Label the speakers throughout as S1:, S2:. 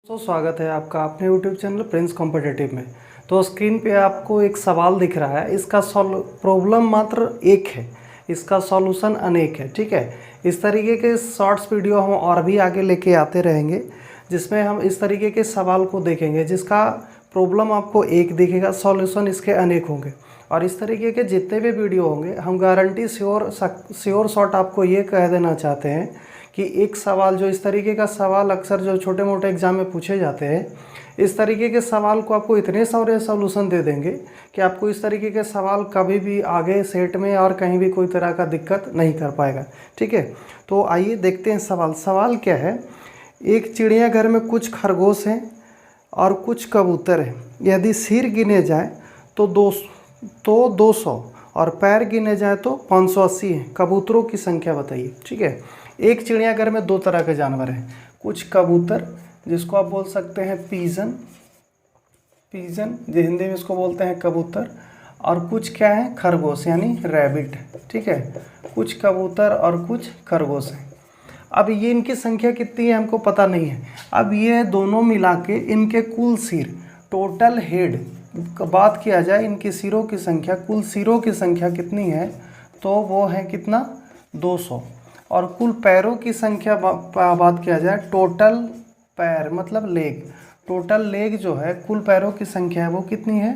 S1: स्वागत है आपका अपने YouTube चैनल प्रिंस कॉम्पिटिटिव में। तो स्क्रीन पे आपको एक सवाल दिख रहा है, इसका प्रॉब्लम मात्र एक है, इसका सॉल्यूशन अनेक है। ठीक है, इस तरीके के शॉर्ट्स वीडियो हम और भी आगे लेके आते रहेंगे, जिसमें हम इस तरीके के सवाल को देखेंगे जिसका प्रॉब्लम आपको एक दिखेगा, सॉल्यूशन इसके अनेक होंगे। और इस तरीके के जितने भी वीडियो होंगे हम गारंटी श्योर शॉट आपको ये कह देना चाहते हैं कि एक सवाल जो इस तरीके का सवाल अक्सर जो छोटे मोटे एग्जाम में पूछे जाते हैं, इस तरीके के सवाल को आपको इतने सारे सॉल्यूशन दे देंगे कि आपको इस तरीके के सवाल कभी भी आगे सेट में और कहीं भी कोई तरह का दिक्कत नहीं कर पाएगा। ठीक है, तो आइए देखते हैं सवाल क्या है। एक चिड़ियाघर में कुछ खरगोश हैं और कुछ कबूतर हैं। यदि सिर गिने जाए तो 200 और पैर गिने जाए तो 580 हैं। कबूतरों की संख्या बताइए। ठीक है, एक चिड़ियाघर में दो तरह के जानवर हैं, कुछ कबूतर जिसको आप बोल सकते हैं पीजन जो हिंदी में इसको बोलते हैं कबूतर, और कुछ क्या है खरगोश यानी रैबिट। ठीक है, कुछ कबूतर और कुछ खरगोश हैं। अब ये इनकी संख्या कितनी है हमको पता नहीं है। अब ये दोनों मिला के इनके कुल सिर, टोटल हेड बात किया जाए, इनके सिरों की संख्या, कुल सिरों की संख्या कितनी है तो वो है कितना 200। और कुल पैरों की संख्या बात किया जाए, टोटल पैर मतलब लेग, टोटल लेग जो है कुल पैरों की संख्या है वो कितनी है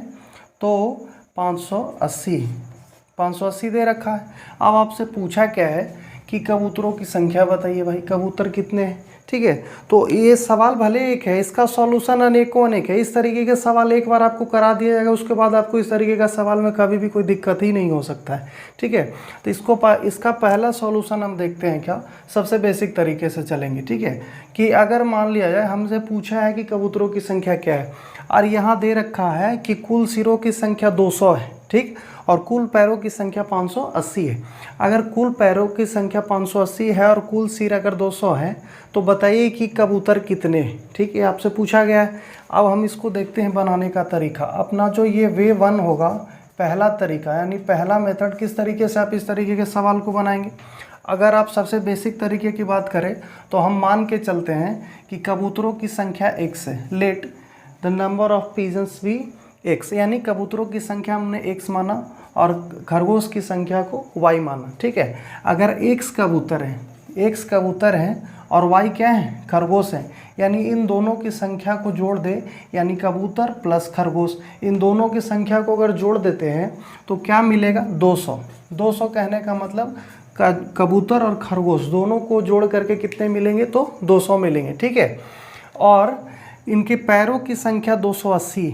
S1: तो 580 दे रखा है। अब आपसे पूछा क्या है कि कबूतरों की संख्या बताइए भाई, कबूतर कितने हैं। ठीक है, तो ये सवाल भले एक है, इसका सॉल्यूशन अनेकों अनेक है। इस तरीके के सवाल एक बार आपको करा दिया जाएगा, उसके बाद आपको इस तरीके का सवाल में कभी भी कोई दिक्कत ही नहीं हो सकता है। ठीक है, तो इसका पहला सॉल्यूशन हम देखते हैं क्या, सबसे बेसिक तरीके से चलेंगे। ठीक है, कि अगर मान लिया जाए हमसे पूछा है कि कबूतरों की संख्या क्या है और यहाँ दे रखा है कि कुल सिरों की संख्या 200 है। ठीक, और कुल पैरों की संख्या 580 है। अगर कुल पैरों की संख्या 580 है और कुल सिर अगर 200 है तो बताइए कि कबूतर कितने हैं। ठीक है, आपसे पूछा गया है। अब हम इसको देखते हैं बनाने का तरीका। अपना जो ये वे 1 होगा, पहला तरीका यानी पहला मेथड, किस तरीके से आप इस तरीके के सवाल को बनाएंगे। अगर आप सबसे बेसिक तरीके की बात करें तो हम मान के चलते हैं कि कबूतरों की संख्या x है। Let the number of pigeons be x, यानी कबूतरों की संख्या हमने x माना और खरगोश की संख्या को y माना। ठीक है, अगर x कबूतर हैं और y क्या है खरगोश हैं, यानी इन दोनों की संख्या को जोड़ दे, यानी कबूतर प्लस खरगोश, इन दोनों की संख्या को अगर जोड़ देते हैं तो क्या मिलेगा 200। 200 कहने का मतलब कबूतर और खरगोश दोनों को जोड़ करके कितने मिलेंगे तो 200 मिलेंगे। ठीक है, और इनके पैरों की संख्या 580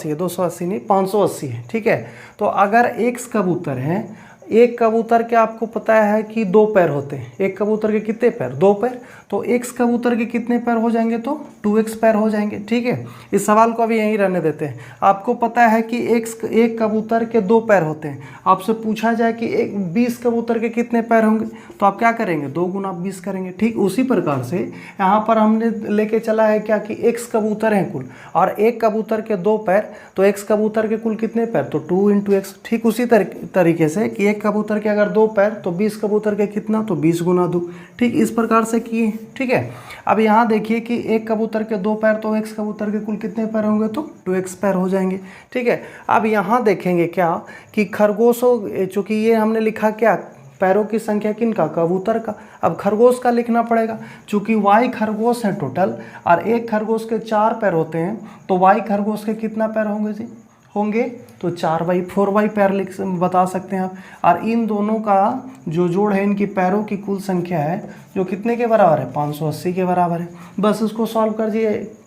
S1: है, 280 नहीं 580 है। ठीक है, तो अगर x कबूतर हैं, एक कबूतर के आपको पता है कि 2 पैर होते हैं, एक कबूतर के कितने पैर 2 पैर, तो x कबूतर के कितने पैर हो जाएंगे तो 2x पैर हो जाएंगे। ठीक है, इस सवाल को अभी यहीं रहने देते हैं। आपको पता है कि एक कबूतर के 2 पैर होते हैं। आपसे पूछा जाए कि 20 कबूतर के कितने पैर होंगे तो आप क्या करेंगे 2 गुना 20 करेंगे। ठीक उसी प्रकार से यहाँ पर हमने लेके चला है क्या कि x कबूतर हैं कुल, और एक कबूतर के 2 पैर, तो x कबूतर के कुल कितने पैर तो 2 × x। ठीक उसी तरीके से कि एक कबूतर के अगर 2 पैर तो 20 कबूतर के कितना तो 20 गुना 2। ठीक इस प्रकार से किए। ठीक है, अब यहाँ देखिए कि एक कबूतर के 2 पैर तो x कबूतर के कुल कितने पैर होंगे तो 2x पैर हो जाएंगे। ठीक है, अब यहाँ देखेंगे क्या कि खरगोशों, चूँकि ये हमने लिखा क्या पैरों की संख्या किनका कबूतर का, अब खरगोश का लिखना पड़ेगा। चूँकि y खरगोश है टोटल और एक खरगोश के 4 पैर होते हैं, तो y खरगोश के कितना पैर होंगे जी होंगे तो 4y पैर बता सकते हैं आप। और इन दोनों का जो जोड़ है, इनकी पैरों की कुल संख्या है जो कितने के बराबर है 580 के बराबर है। बस इसको सॉल्व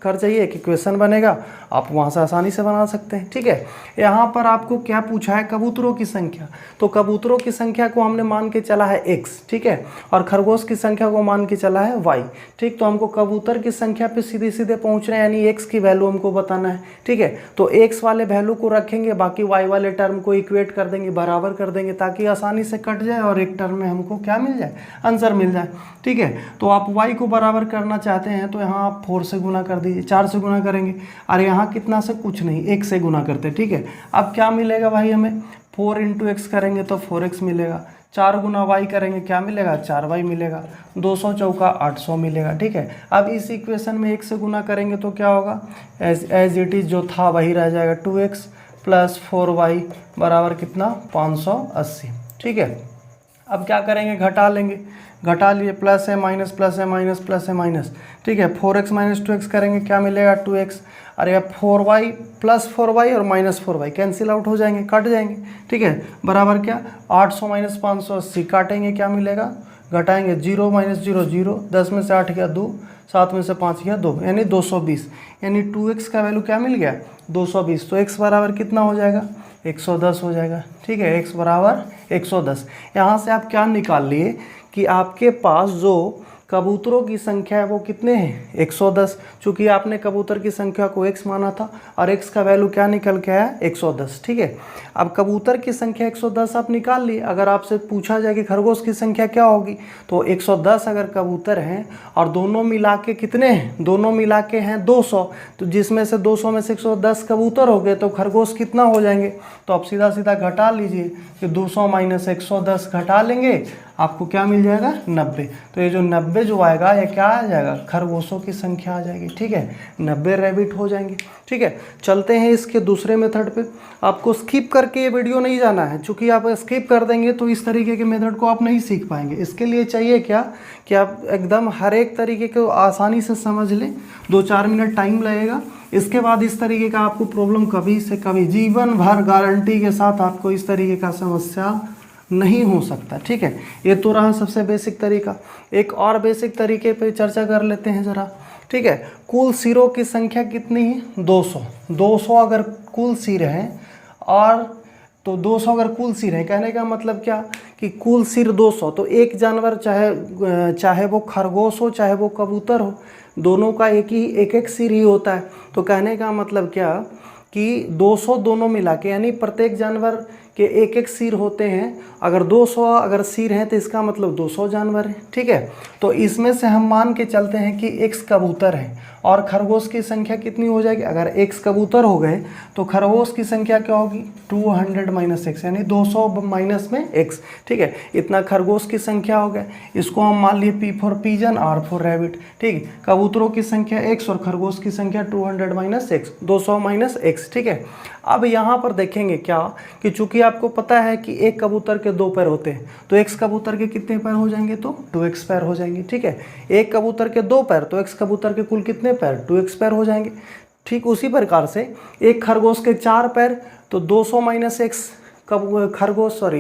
S1: कर जाइए कि क्वेश्चन बनेगा, आप वहाँ से आसानी से बना सकते हैं। ठीक है, यहाँ पर आपको क्या पूछा है कबूतरों की संख्या, तो कबूतरों की संख्या को हमने मान के चला है x। ठीक है, और खरगोश की संख्या को मान के चला है y। ठीक, तो हमको कबूतर की संख्या पे सीधे पहुँच रहे हैं, यानी x की वैल्यू हमको बताना है। ठीक है, तो x वाले वैल्यू को रखेंगे, बाकी y वाले टर्म को इक्वेट कर देंगे, बराबर कर देंगे, ताकि आसानी से कट जाए और एक टर्म में हमको क्या मिल जाए आंसर मिल जाए। ठीक है, तो आप y को बराबर करना चाहते हैं तो यहाँ आप 4 से गुना कर दीजिए, 4 से गुना करेंगे, और यहाँ कितना से कुछ नहीं 1 से गुना करते। ठीक है, अब क्या मिलेगा भाई हमें 4 × x करेंगे तो 4x मिलेगा, 4 गुना वाई करेंगे क्या मिलेगा, 4y मिलेगा, 200 चौका 800 मिलेगा। ठीक है, अब इस इक्वेशन में 1 से गुना करेंगे तो क्या होगा, एज इट इज़ जो था वही रह जाएगा, 2x प्लस 4y बराबर कितना, 580। ठीक है, अब क्या करेंगे, घटा लेंगे, घटा लिए, प्लस है माइनस, प्लस है माइनस, प्लस है माइनस। ठीक है, 4x माइनस 2x करेंगे क्या मिलेगा, 2x। अरे अब 4y प्लस 4y और माइनस 4y कैंसिल आउट हो जाएंगे, कट जाएंगे। ठीक है, बराबर क्या, 800 माइनस 580 काटेंगे क्या मिलेगा, घटाएंगे 0 माइनस 0 0, 10 में से 8 गया 2, 7 में से 5 गया 2, यानी 220। यानी 2x का वैल्यू क्या मिल गया, 220। तो x बराबर कितना हो जाएगा, 110 हो जाएगा। ठीक है, x बराबर 110। यहाँ से आप क्या निकाल लिए कि आपके पास जो कबूतरों की संख्या है वो कितने हैं, 110। चूँकि आपने कबूतर की संख्या को x माना था और x का वैल्यू क्या निकल के आया, 110। ठीक है, अब कबूतर की संख्या 110 आप निकाल लिए। अगर आपसे पूछा जाए कि खरगोश की संख्या क्या होगी, तो 110 अगर कबूतर हैं और दोनों मिला के कितने हैं, दोनों मिला के हैं 200, तो जिसमें से 200 में से 110 कबूतर हो गए तो खरगोश कितना हो जाएंगे। तो आप सीधा सीधा घटा लीजिए कि 200 माइनस 110 घटा लेंगे, आपको क्या मिल जाएगा, 90। तो ये जो 90 जो आएगा ये क्या आ जाएगा, खरगोशों की संख्या आ जाएगी। ठीक है, 90 रैबिट हो जाएंगे। ठीक है, चलते हैं इसके दूसरे मेथड पे। आपको स्किप करके ये वीडियो नहीं जाना है, क्योंकि आप स्किप कर देंगे तो इस तरीके के मेथड को आप नहीं सीख पाएंगे। इसके लिए चाहिए क्या कि आप एकदम हर एक तरीके को आसानी से समझ लें, 2-4 मिनट टाइम लगेगा। इसके बाद इस तरीके का आपको प्रॉब्लम कभी से कभी जीवन भर गारंटी के साथ आपको इस तरीके का समस्या नहीं हो सकता। ठीक है, ये तो रहा सबसे बेसिक तरीका। एक और बेसिक तरीके पे चर्चा कर लेते हैं ज़रा। ठीक है, कुल सिरों की संख्या कितनी है, 200। 200 अगर कुल सिर हैं और तो 200 अगर कुल सिर है, कहने का मतलब क्या कि कुल सिर 200, तो एक जानवर चाहे वो खरगोश हो चाहे वो कबूतर हो, दोनों का एक एक सिर ही होता है। तो कहने का मतलब क्या कि 200 दोनों मिला के, यानी प्रत्येक जानवर के एक एक सिर होते हैं। अगर 200 अगर सिर हैं तो इसका मतलब 200 जानवर हैं। ठीक है, तो इसमें से हम मान के चलते हैं कि x कबूतर हैं और खरगोश की संख्या कितनी हो जाएगी। अगर x कबूतर हो गए तो खरगोश की संख्या क्या होगी, 200 माइनस x, यानी 200 माइनस में x। ठीक है, इतना खरगोश की संख्या हो गया। इसको हम मान लिए P for pigeon, R for rabbit. ठीक है, कबूतरों की संख्या x और खरगोश की संख्या 200 माइनस x, 200 माइनस x। ठीक है, अब यहाँ पर देखेंगे क्या कि चूंकि आपको पता है कि एक कबूतर के 2 पैर होते हैं, तो x कबूतर के कितने पैर हो जाएंगे, तो 2x पैर हो जाएंगे। ठीक है, एक कबूतर के 2 पैर, तो x कबूतर के कुल कितने पैर, 2x पैर हो जाएंगे। ठीक उसी प्रकार से एक खरगोश के 4 पैर, तो 200 माइनस x कबूतर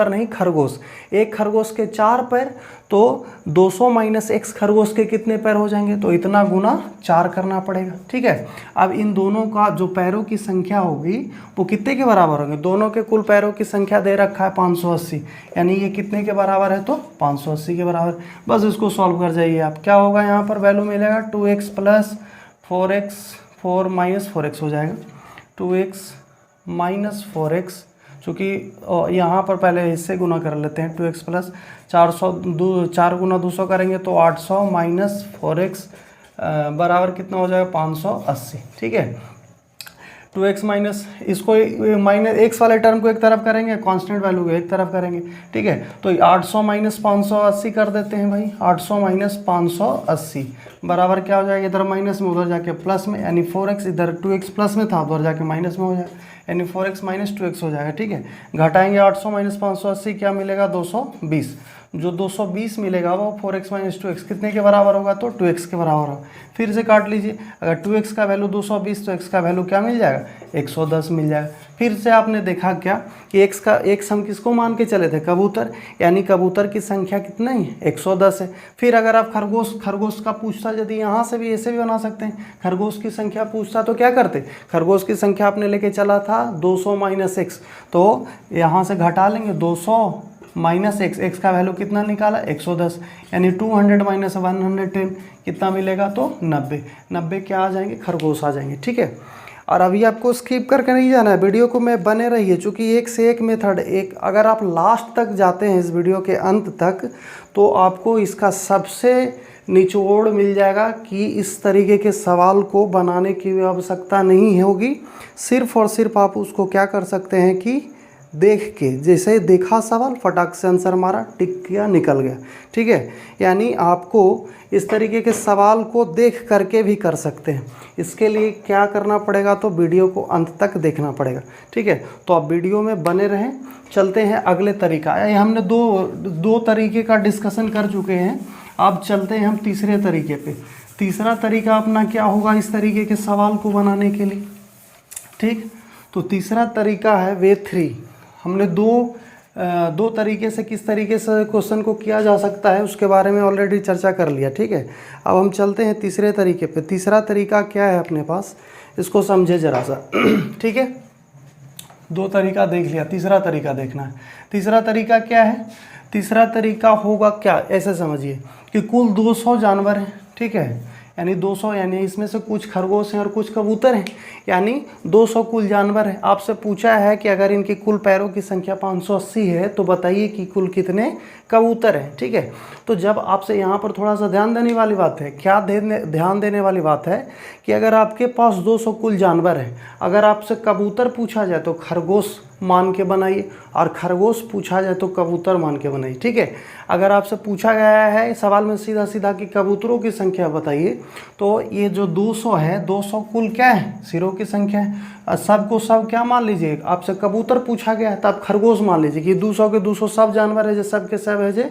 S1: नहीं खरगोश, एक खरगोश के 4 पैर, तो 200 माइनस x खरगोश के कितने पैर हो जाएंगे, तो इतना गुना 4 करना पड़ेगा। ठीक है, अब इन दोनों का जो पैरों की संख्या होगी वो कितने के बराबर होंगे, दोनों के कुल पैरों की संख्या दे रखा है 580, यानी ये कितने के बराबर है, तो 580 के बराबर। बस इसको सॉल्व कर जाइए आप, क्या होगा यहाँ पर वैल्यू मिलेगा 2x plus 4x, 4 minus 4x हो जाएगा, 2x माइनस 4x, चूँकि यहाँ पर पहले इससे गुना कर लेते हैं, 2x प्लस 4 गुना 200 करेंगे तो 800 माइनस 4x बराबर कितना हो जाएगा, 580। ठीक है, 2x माइनस इसको माइनस x वाले टर्म को एक तरफ करेंगे, कांस्टेंट वैल्यू को एक तरफ करेंगे। ठीक है, तो 800 माइनस 580 कर देते हैं भाई, 800 माइनस 580 बराबर क्या हो जाएगा, इधर माइनस में उधर जाके प्लस में, यानी 4x, इधर 2x प्लस में था उधर जाके माइनस में हो जाएगा, यानी 4x माइनस 2x हो जाएगा। ठीक है, घटाएंगे 800 माइनस 580 क्या मिलेगा, 220। जो 220 मिलेगा वो 4x माइनस 2x कितने के बराबर होगा, तो 2x के बराबर होगा। फिर से काट लीजिए, अगर 2x का वैल्यू 220 तो x का वैल्यू क्या मिल जाएगा, 110 मिल जाएगा। फिर से आपने देखा क्या कि x हम किसको मान के चले थे, कबूतर, यानी कबूतर की संख्या कितना है, 110 है। फिर अगर आप खरगोश का पूछता, यदि यहाँ से भी ऐसे भी बना सकते हैं, खरगोश की संख्या पूछता तो क्या करते, खरगोश की संख्या आपने लेके चला था 200 माइनस x, तो यहाँ से घटा लेंगे 200 माइनस x का वैल्यू कितना निकाला, 110, यानी 200 माइनस 110 कितना मिलेगा, तो 90 क्या आ जाएंगे, खरगोश आ जाएंगे। ठीक है, और अभी आपको स्किप करके नहीं जाना है, वीडियो को में बने रहिए, चूँकि एक से एक मेथड, अगर आप लास्ट तक जाते हैं इस वीडियो के अंत तक तो आपको इसका सबसे निचोड़ मिल जाएगा कि इस तरीके के सवाल को बनाने की आवश्यकता नहीं होगी। सिर्फ और सिर्फ आप उसको क्या कर सकते हैं कि देख के, जैसे देखा सवाल फटाक से आंसर मारा, टिक किया, निकल गया। ठीक है, यानी आपको इस तरीके के सवाल को देख करके भी कर सकते हैं। इसके लिए क्या करना पड़ेगा, तो वीडियो को अंत तक देखना पड़ेगा। ठीक है, तो आप वीडियो में बने रहें। चलते हैं अगले तरीका। ये हमने दो तरीके का डिस्कशन कर चुके हैं। अब चलते हैं हम तीसरे तरीके पे। तीसरा तरीका अपना क्या होगा इस तरीके के सवाल को बनाने के लिए। ठीक, तो तीसरा तरीका है वे 3। हमने दो तरीके से किस तरीके से क्वेश्चन को किया जा सकता है उसके बारे में ऑलरेडी चर्चा कर लिया। ठीक है, अब हम चलते हैं तीसरे तरीके पे। तीसरा तरीका क्या है अपने पास, इसको समझे जरा सा। ठीक है, दो तरीका देख लिया, तीसरा तरीका देखना है। तीसरा तरीका क्या है, तीसरा तरीका होगा क्या, ऐसे समझिए कि कुल 200 जानवर हैं। ठीक है, यानी 200, यानी इसमें से कुछ खरगोश हैं और कुछ कबूतर हैं, यानी 200 कुल जानवर हैं। आपसे पूछा है कि अगर इनकी कुल पैरों की संख्या 580 है तो बताइए कि कुल कितने कबूतर हैं। ठीक है, तो जब आपसे यहाँ पर थोड़ा सा ध्यान देने वाली बात है, क्या ध्यान देने वाली बात है कि अगर आपके पास 200 कुल जानवर हैं, अगर आपसे कबूतर पूछा जाए तो खरगोश मान के बनाइए, और खरगोश पूछा जाए तो कबूतर मान के बनाइए। ठीक है, अगर आपसे पूछा गया है सवाल में सीधा सीधा कि कबूतरों की संख्या बताइए, तो ये जो 200 है, 200 कुल क्या है, सिरों की संख्या है। सब को सब क्या मान लीजिए, आपसे कबूतर पूछा गया है तो आप खरगोश मान लीजिए कि 200 के 200 सब जानवर है जो सब के सब है जो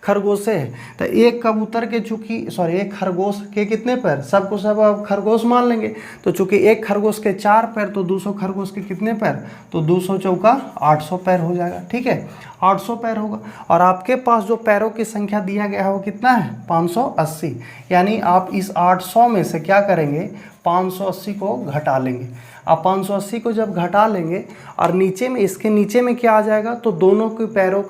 S1: खरगोश है। तो एक कबूतर के एक खरगोश के कितने पैर, सब को सब आप खरगोश मान लेंगे। तो चूंकि एक खरगोश के 4 पैर, तो 200 खरगोश के कितने पैर, तो 200 चौका 800 पैर हो जाएगा। ठीक है, 800 पैर होगा। और आपके पास जो पैरों की संख्या दिया गया है वो कितना है, 580। यानी आप इस 800 में से क्या करेंगे, 580 को घटा लेंगे। अब 580 को जब घटा लेंगे और नीचे में, इसके नीचे में क्या आ जाएगा, तो दोनों के पैरों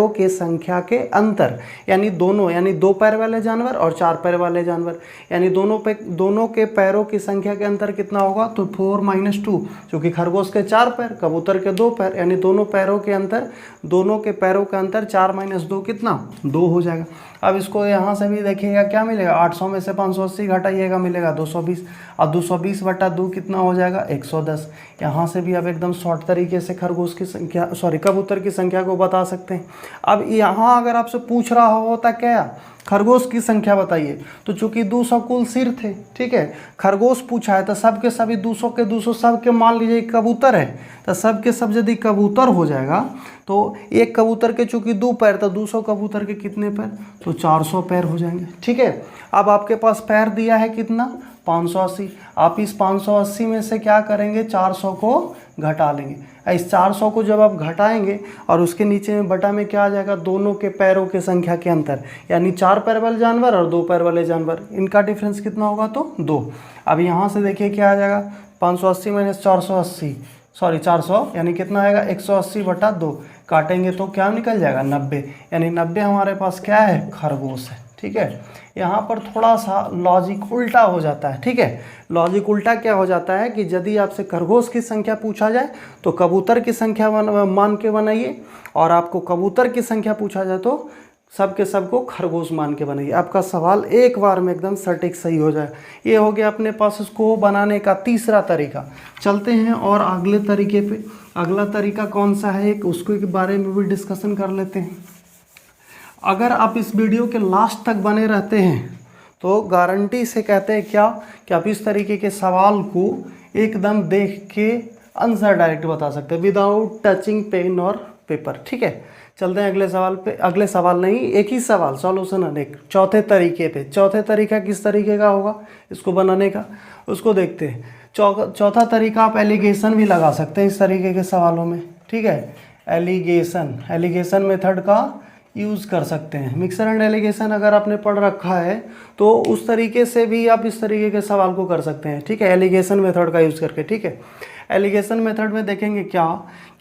S1: के संख्या के अंतर, यानी यानी 2 पैर वाले जानवर और 4 पैर वाले जानवर, यानी दोनों के पैरों की संख्या के अंतर कितना होगा, तो 4 - 2, क्योंकि खरगोश के 4 पैर, कबूतर के 2 पैर, यानी दोनों के पैरों का अंतर 4 - 2 कितना, 2 हो जाएगा। अब इसको यहाँ से भी देखिएगा क्या मिलेगा, 800 में से 580 घटाइएगा, मिलेगा 220। अब 220 बटा 2 कितना हो जाएगा, 110। यहाँ से भी अब एकदम शॉर्ट तरीके से कबूतर की संख्या को बता सकते हैं। अब यहाँ अगर आपसे पूछ रहा होता क्या, खरगोश की संख्या बताइए, तो चूंकि 200 कुल सिर थे, ठीक है, खरगोश पूछा है तो सब के सभी 200 के 200 सब के मान लीजिए कबूतर है, तो सब के सब यदि कबूतर हो जाएगा तो एक कबूतर के चूंकि 2 पैर, तो 200 कबूतर के कितने पैर, तो 400 पैर हो जाएंगे। ठीक है, अब आपके पास पैर दिया है कितना, 580। आप इस 580 में से क्या करेंगे, 400 को घटा लेंगे। इस 400 को जब आप घटाएंगे और उसके नीचे में बटा में क्या आ जाएगा, दोनों के पैरों के संख्या के अंतर, यानी 4 पैर वाले जानवर और 2 पैर वाले जानवर, इनका डिफरेंस कितना होगा, तो 2। अब यहाँ से देखिए क्या आ जाएगा, 580 - 400, यानी कितना आएगा, 180 बटा 2। काटेंगे तो क्या निकल जाएगा, 90, यानी 90 हमारे पास क्या है, खरगोश है। ठीक है, यहाँ पर थोड़ा सा लॉजिक उल्टा हो जाता है। ठीक है, लॉजिक उल्टा क्या हो जाता है कि यदि आपसे खरगोश की संख्या पूछा जाए तो कबूतर की संख्या मान के बनाइए, और आपको कबूतर की संख्या पूछा जाए तो सब के सब को खरगोश मान के बनाइए। आपका सवाल एक बार में एकदम सटीक सही हो जाए। ये हो गया अपने पास इसको बनाने का तीसरा तरीका। चलते हैं और अगले तरीके पे। अगला तरीका कौन सा है, एक उसके बारे में भी डिस्कशन कर लेते हैं। अगर आप इस वीडियो के लास्ट तक बने रहते हैं तो गारंटी से कहते हैं क्या, कि आप इस तरीके के सवाल को एकदम देख के आंसर डायरेक्ट बता सकते हैं विदाउट टचिंग पेन और पेपर। ठीक है, चलते हैं अगले सवाल पे। अगले सवाल नहीं, एक ही सवाल, सॉल्यूशन अनेक, चौथे तरीके पे। चौथे तरीका किस तरीके का होगा इसको बनाने का, उसको देखते हैं। चौथा तरीका आप एलिगेशन भी लगा सकते हैं इस तरीके के सवालों में। ठीक है, एलिगेशन मेथड का यूज़ कर सकते हैं। मिक्सर एंड एलिगेशन अगर आपने पढ़ रखा है तो उस तरीके से भी आप इस तरीके के सवाल को कर सकते हैं। ठीक है, एलिगेशन मेथड का यूज़ करके। ठीक है, एलिगेशन मेथड में देखेंगे क्या,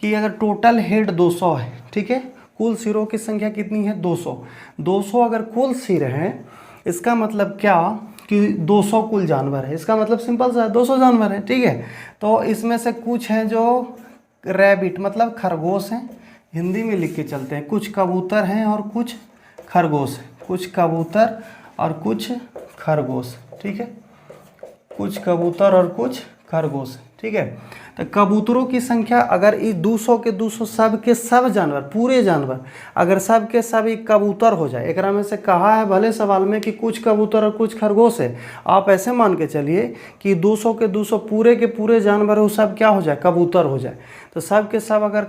S1: कि अगर टोटल हेड 200 है, ठीक है, कुल सिरों की संख्या कितनी है, 200 अगर कुल सिर है, इसका मतलब क्या कि 200 कुल जानवर है। इसका मतलब सिंपल सा है, 200 जानवर है। ठीक है, तो इसमें से कुछ हैं जो रैबिट मतलब खरगोश हैं, हिंदी में लिख के चलते हैं, कुछ कबूतर हैं और कुछ खरगोश हैं, कुछ कबूतर और कुछ खरगोश। ठीक है, कुछ कबूतर और कुछ खरगोश। ठीक है। तो कबूतरों की संख्या अगर इस 200 के 200 सब के सब जानवर, पूरे जानवर अगर सब के सब एक कबूतर हो जाए, एकरा में से कहा है भले सवाल में कि कुछ कबूतर और कुछ खरगोश है, आप ऐसे मान के चलिए कि 200 के 200 पूरे के पूरे जानवर वो सब क्या हो जाए, कबूतर हो जाए। तो सब के सब अगर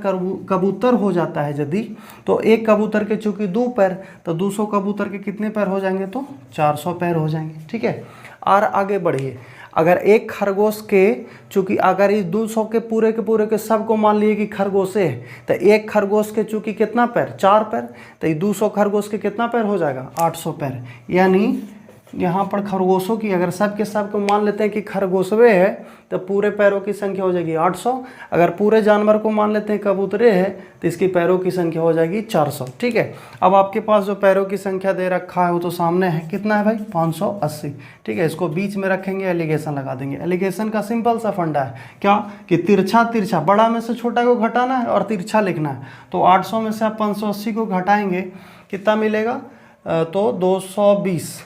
S1: कबूतर हो जाता है यदि, तो एक कबूतर के चूँकि 2 पैर, तो 200 कबूतर के कितने पैर हो जाएंगे, तो 400 पैर हो जाएंगे, ठीक है। और आगे बढ़िए, अगर एक खरगोश के, चूँकि अगर इस 200 के पूरे के सब को मान लिए कि खरगोशे है, तो एक खरगोश के चूँकि कितना पैर, 4 पैर, तो ये 200 खरगोश के कितना पैर हो जाएगा, 800 पैर। यानी यहाँ पर खरगोशों की अगर सब के सब को मान लेते हैं कि खरगोशवे है, तो पूरे पैरों की संख्या हो जाएगी 800। अगर पूरे जानवर को मान लेते हैं कबूतरे है, तो इसकी पैरों की संख्या हो जाएगी 400, ठीक है। अब आपके पास जो पैरों की संख्या दे रखा है वो तो सामने है, कितना है भाई, 580, ठीक है। इसको बीच में रखेंगे, एलिगेशन लगा देंगे। एलिगेशन का सिंपल सा फंडा है क्या, कि तिरछा बड़ा में से छोटा को घटाना है और तिरछा लिखना है। तो 800 में से आप 580 को घटाएंगे, कितना मिलेगा, तो 220,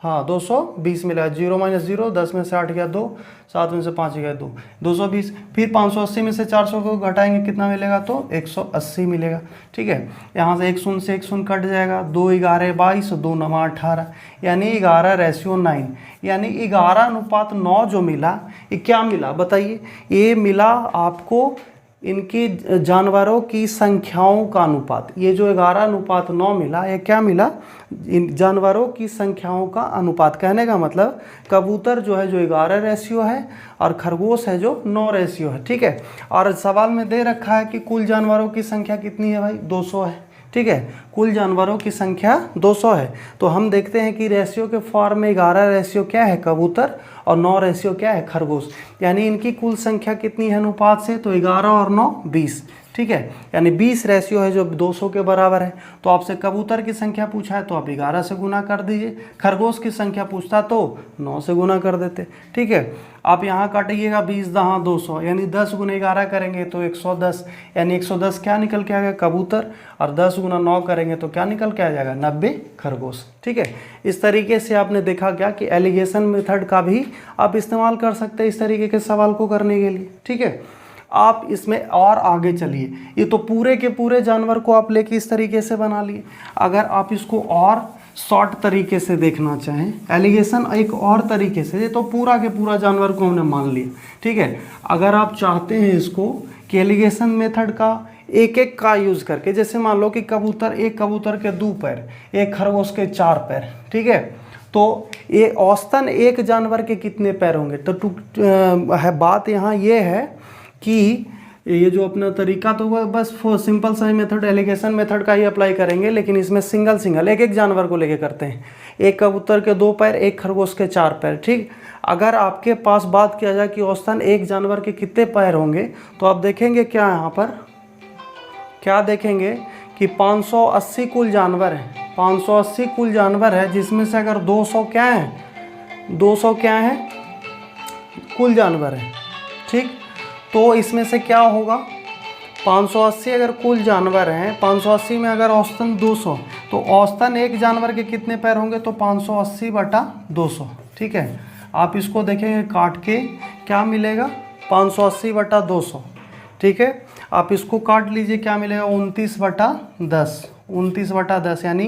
S1: हाँ 220 मिला। 0 - 0, 10 में से 8 गया 2, 7 में से 5 गया 2, 220। फिर 580 में से 400 को घटाएंगे, कितना मिलेगा, तो 180 मिलेगा, ठीक है। यहाँ से 1 शून्य से 1 शून्य कट जाएगा, 2 11 22, 2 9 18, यानी 11:9, यानी 11:9 जो मिला, ये क्या मिला बताइए, ये मिला आपको इनकी जानवरों की संख्याओं का अनुपात। ये जो 11:9 मिला, ये क्या मिला, इन जानवरों की संख्याओं का अनुपात। कहने का मतलब कबूतर जो है जो 11 रेशियो है और खरगोश है जो 9 रेशियो है, ठीक है। और सवाल में दे रखा है कि कुल जानवरों की संख्या कितनी है भाई, 200 है, ठीक है। कुल जानवरों की संख्या 200 है। तो हम देखते हैं कि रेशियो के फॉर्म में 11 रेशियो क्या है, कबूतर, और 9 रेशियो क्या है, खरगोश। यानी इनकी कुल संख्या कितनी है अनुपात से, तो 11 और 9 20, ठीक है। यानी 20 रेशियो है जो 200 के बराबर है। तो आपसे कबूतर की संख्या पूछा है तो आप 11 से गुना कर दीजिए, खरगोश की संख्या पूछता तो 9 से गुना कर देते, ठीक है। आप यहाँ काटिएगा 20 दहाँ 200, यानी 10 × 11 करेंगे तो 110, यानी 110 क्या निकल के आ गया, कबूतर, और 10 × 9 करेंगे तो क्या निकल के आ जाएगा, 90 खरगोश, ठीक है। इस तरीके से आपने देखा क्या कि एलिगेशन मेथड का भी आप इस्तेमाल कर सकते हैं इस तरीके के सवाल को करने के लिए, ठीक है। आप इसमें और आगे चलिए, ये तो पूरे के पूरे जानवर को आप लेके इस तरीके से बना लिए। अगर आप इसको और शॉर्ट तरीके से देखना चाहें, एलिगेशन एक और तरीके से, ये तो पूरा के पूरा जानवर को हमने मान लिया, ठीक है। अगर आप चाहते हैं इसको कि एलिगेशन मेथड का एक एक का यूज़ करके, जैसे मान लो कि कबूतर, एक कबूतर के 2 पैर, एक खरगोश के 4 पैर, ठीक है। तो ये औसतन एक जानवर के कितने पैर होंगे, तो है बात यहाँ ये है कि ये जो अपना तरीका तो वह बस सिंपल सा ही मेथड, एलिगेशन मेथड का ही अप्लाई करेंगे, लेकिन इसमें सिंगल एक एक जानवर को लेके करते हैं। एक कबूतर के 2 पैर, एक खरगोश के 4 पैर, ठीक। अगर आपके पास बात किया जाए कि औसतन एक जानवर के कितने पैर होंगे, तो आप देखेंगे क्या, यहाँ पर क्या देखेंगे कि 580 कुल जानवर है, 580 कुल जानवर है, जिसमें से अगर 200 क्या है, 200 क्या है, कुल जानवर है, ठीक। तो इसमें से क्या होगा, 580 अगर कुल जानवर हैं, 580 में अगर औसतन 200, तो औसतन एक जानवर के कितने पैर होंगे, तो 580/200, ठीक है। आप इसको देखेंगे काट के, क्या मिलेगा, 580/200, ठीक है। आप इसको काट लीजिए, क्या मिलेगा, 29/10, 29/10, यानी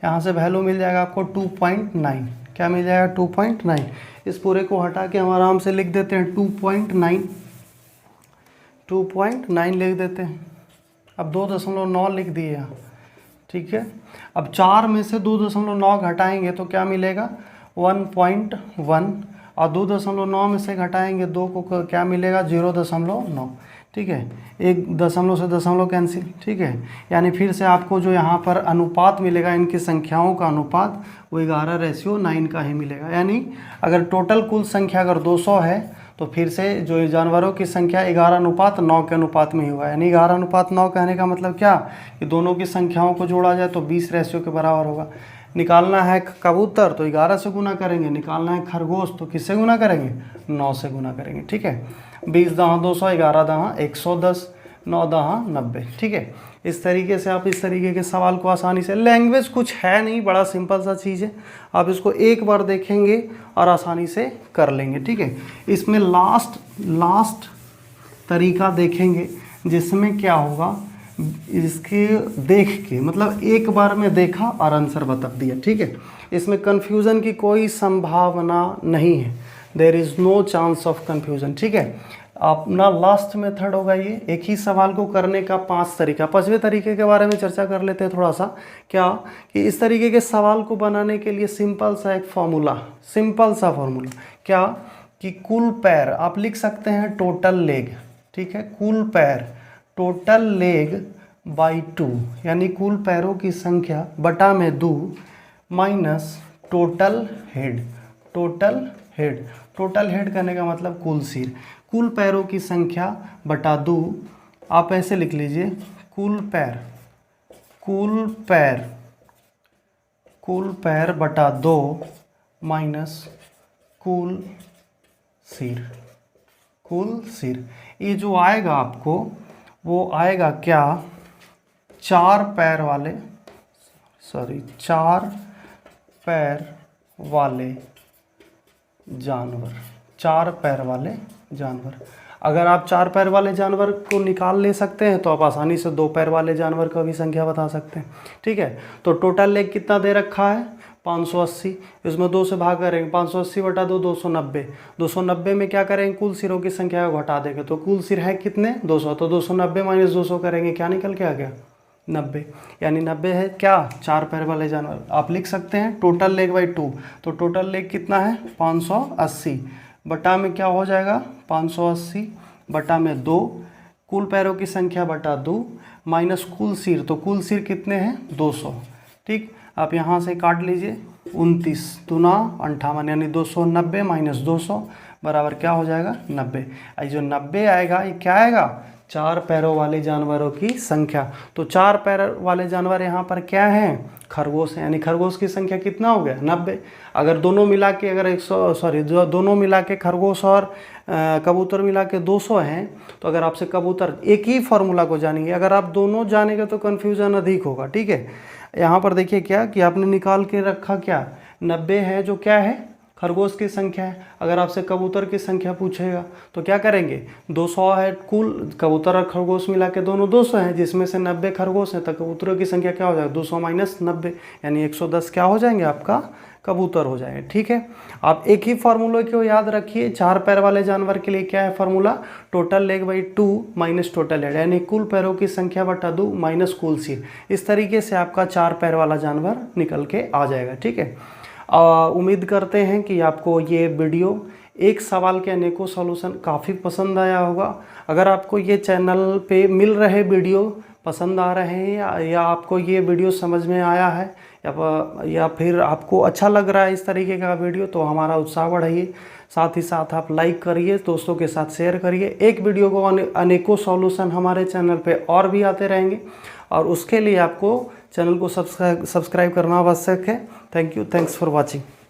S1: यहाँ से वैल्यू मिल जाएगा आपको 2.9, क्या मिल जाएगा, 2.9। इस पूरे को हटा के हम आराम से लिख देते हैं 2.9 लिख देते हैं। अब 2.9 लिख दिए यहाँ, ठीक है। अब 4 में से 2.9 घटाएंगे तो क्या मिलेगा, 1.1, और 2.9 में से घटाएंगे 2 को, क्या मिलेगा, 0.9, ठीक है। एक दशमलव से दशमलव कैंसिल, ठीक है। यानी फिर से आपको जो यहाँ पर अनुपात मिलेगा, इनकी संख्याओं का अनुपात, वो 11:9 का ही मिलेगा। यानी अगर टोटल कुल संख्या अगर 200 है, तो फिर से जो जानवरों की संख्या 11:9 के अनुपात में ही हुआ। यानी 11:9 कहने का मतलब क्या, कि दोनों की संख्याओं को जोड़ा जाए तो 20 रेशियो के बराबर होगा। निकालना है कबूतर तो 11 से गुना करेंगे, निकालना है खरगोश तो किससे गुना करेंगे, 9 से गुना करेंगे, ठीक है। 20 दहाँ 200, 11 दहाँ 110, 9 दहाँ 90, ठीक है। इस तरीके से आप इस तरीके के सवाल को आसानी से, लैंग्वेज कुछ है नहीं, बड़ा सिंपल सा चीज़ है, आप इसको एक बार देखेंगे और आसानी से कर लेंगे। ठीक है, इसमें लास्ट तरीका देखेंगे जिसमें क्या होगा, इसके देख के मतलब एक बार में देखा और आंसर बता दिया। ठीक है, इसमें कन्फ्यूज़न की कोई संभावना नहीं है, there is no chance of confusion. ठीक है, अपना लास्ट मेथड होगा ये, एक ही सवाल को करने का 5 तरीका। 5वें तरीके के बारे में चर्चा कर लेते हैं थोड़ा सा। क्या कि इस तरीके के सवाल को बनाने के लिए सिंपल सा फार्मूला क्या कि कुल पैर आप लिख सकते हैं टोटल लेग। ठीक है, कुल पैर टोटल लेग बाई 2, यानी कुल पैरों की संख्या बटा में 2 minus total head. Total head करने का मतलब कुल सिर, कुल पैरों की संख्या बटा 2, आप ऐसे लिख लीजिए कुल पैर बटा 2 माइनस कुल सिर। ये जो आएगा आपको वो आएगा क्या, 4 पैर वाले जानवर। अगर आप 4 पैर वाले जानवर को निकाल ले सकते हैं तो आप आसानी से 2 पैर वाले जानवर का भी संख्या बता सकते हैं। ठीक है, तो टोटल लेग कितना दे रखा है 580, इसमें 2 से भाग करेंगे, 580 बटा 2 290। 290 में क्या करेंगे, कुल सिरों की संख्या को घटा देंगे, तो कुल सिर है कितने 200, तो 290 माइनस 200 करेंगे, क्या निकल के आ गया 90, यानी 90 है क्या 4 पैर वाले जानवर। आप लिख सकते हैं टोटल लेग बाई 2, तो टोटल लेग कितना है 580 बटा में क्या हो जाएगा 580 बटा में 2, कुल पैरों की संख्या बटा 2 माइनस कुल सिर, तो कुल सिर कितने हैं 200। ठीक, आप यहाँ से काट लीजिए 29 दूना 58, यानी 290 माइनस 200 बराबर क्या हो जाएगा 90। जो 90 आएगा ये क्या आएगा, 4 पैरों वाले जानवरों की संख्या। तो 4 पैर वाले जानवर यहाँ पर क्या हैं, खरगोश है, यानी खरगोश की संख्या कितना हो गया 90। अगर दोनों मिला के दोनों मिला के खरगोश और कबूतर मिला के 200 हैं, तो अगर आपसे कबूतर, एक ही फार्मूला को जानिए, अगर आप दोनों जानेंगे तो कन्फ्यूज़न अधिक होगा। ठीक है, यहाँ पर देखिए क्या कि आपने निकाल के रखा क्या 90 है, जो क्या है खरगोश की संख्या है। अगर आपसे कबूतर की संख्या पूछेगा तो क्या करेंगे, 200 है, कुल कबूतर और खरगोश मिला के दोनों 200 हैं, जिसमें से 90 खरगोश हैं, तो कबूतरों की संख्या क्या हो जाएगा 200 माइनस 90, यानी 110 क्या हो जाएंगे आपका कबूतर हो जाएगा। ठीक है, आप एक ही फार्मूले को याद रखिए, 4 पैर वाले जानवर के लिए क्या है formula, total leg bye 2 minus total head, यानी कुल पैरों की संख्या बटा 2 माइनस कुल सिर। इस तरीके से आपका 4 पैर वाला जानवर निकल के आ जाएगा। ठीक है, उम्मीद करते हैं कि आपको ये वीडियो एक सवाल के अनेकों सॉल्यूशन काफ़ी पसंद आया होगा। अगर आपको ये चैनल पे मिल रहे वीडियो पसंद आ रहे हैं या आपको ये वीडियो समझ में आया है या फिर आपको अच्छा लग रहा है इस तरीके का वीडियो, तो हमारा उत्साह बढ़ाइए। साथ ही साथ आप लाइक करिए, दोस्तों के साथ शेयर करिए। एक वीडियो को अनेकों सॉल्यूशन हमारे चैनल पे और भी आते रहेंगे, और उसके लिए आपको चैनल को सब्सक्राइब करना आवश्यक है। Thank you, thanks for watching.